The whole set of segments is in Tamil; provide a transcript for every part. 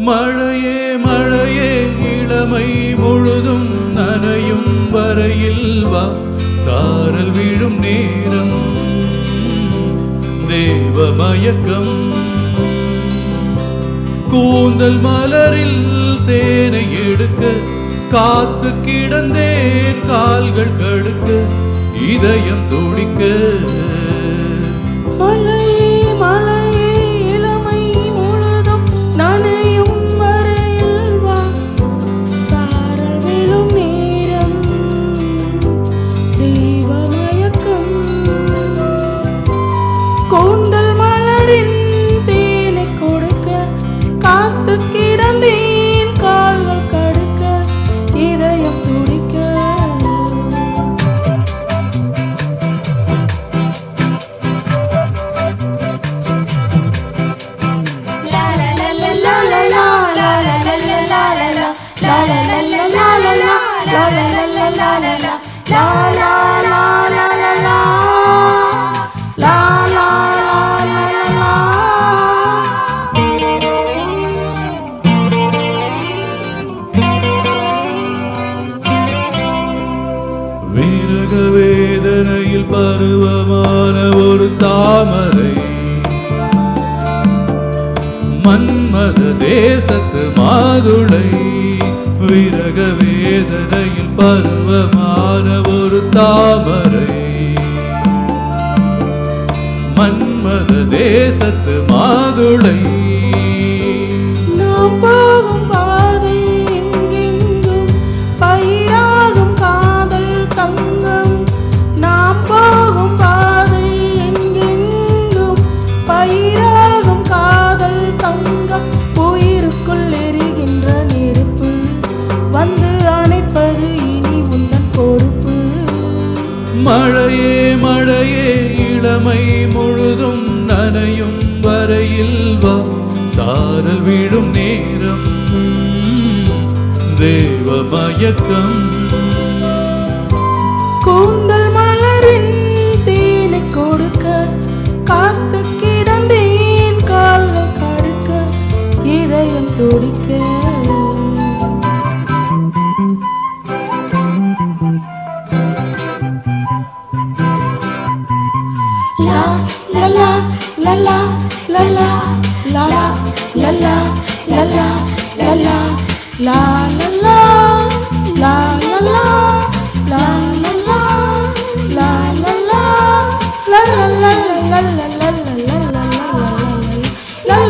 மழையே மழையே இளமை முழுதும் நனையும் வரையில் வா, சாரல் விழும் நேரம் தேவ மயக்கம். கூந்தல் மலரில் தேனை எடுக்க காத்து கிடந்தேன், கால்கள் கடுக்க இதயம் துடிக்க. மழையே மழையே இளமை முழுதும் நனையும் வரையில் வா, சாரல் விழும் நேரம் தெய்வ மயக்கம். கூந்தல் மலரின் தேனை கொடுக்க காத்து கிடந்தேன், கால்கள் கடுக்க இதயம் துடிக்க. விரக வேதனையில் பருவமான ஒரு தாமரை, மன்மத தேசத்து மாதுளை. விரக வேதனையில் பருவமான ஒரு தாமரை, மன்மத தேசத்து மாதுளை. நாம் போகும் பாதை எங்கெங்கும் பயிராகும் காதல் தங்கம். நாம் போகும் பாதை எங்கெங்கும் பயிராகும் காதல் தங்கம். உயிருக்குள் எரிகின்ற நெருப்பு வந்து அணைப்பது இனி உந்தன் பொறுப்பு. மழையே மழையே இளமை முழுதும் நனையும் வரையில் வா, சாரல் விழும் நேரம் தேவ மயக்கம். கூந்தல் மலரின் தேனை கொடுக்க காத்து கிடந்தேன், கால்கள் கடுக்க இதயம் துடிக்க. லா லலா லலா லலா லா லலா லலா லலா லா லலா லா லலா லா லலா லா லலா லா லலா லா லலா லா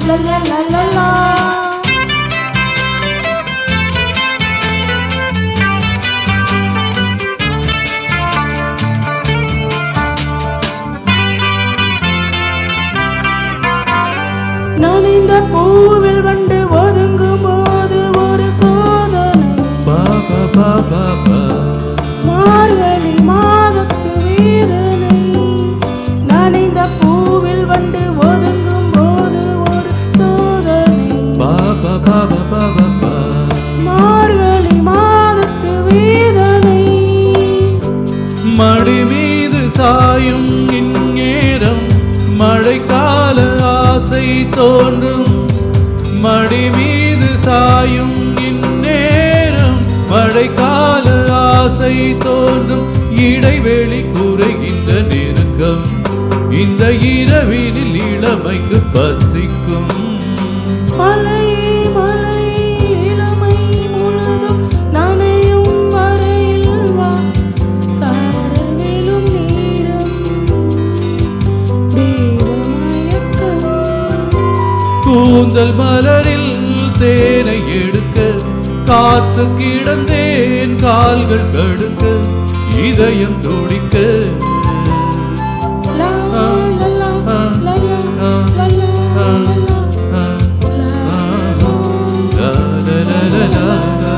லலா லலா. நனைந்த பூவில் வண்டு ஒதுங்கும் போது ஒரு சோதனை. பாபா பாபா பா, மார்கழி மாதத்து வேதனை. நனைந்த பூவில் வண்டு ஒதுங்கும் போது ஒரு சோதனை. பாபா பாபா பாபா பா, மார்கழி மாதத்து வேதனை. மடி மீது சாயும் இந்நேரம் மழைக்கால ஆசை தோன்றும். மடி மீது சாயும் இந்நேரம் மழைக்கால ஆசை தோன்றும். இடைவெளி குறைகின்ற நெருக்கம் இந்த இரவினில் இளமைக்கு பசிக்கும். மழையே மழையே இளமை முழுதும் நனையும் வரையில் வா, சாரல் விழும் நேரம் தெய்வ மயக்கம். கூந்தல் மலரில் தேனை எடுக்க காத்து கிடந்தேன், கால்கள் கடுக்க இதயம் துடிக்க. லா லலா லலா லலா லலா லா.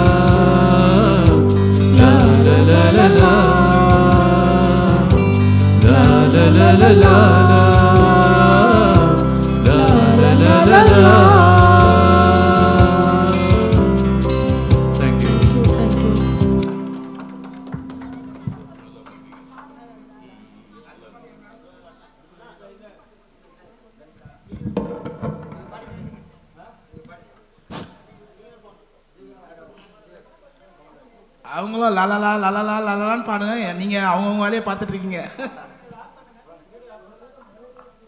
la la la la la la la la. Thank you. Thank you. அவங்களும் லலலா லலலா லலலான்னு பாடுங்க, நீங்கள் அவங்கவுங்க வேலையை பார்த்துட்டு இருக்கீங்க.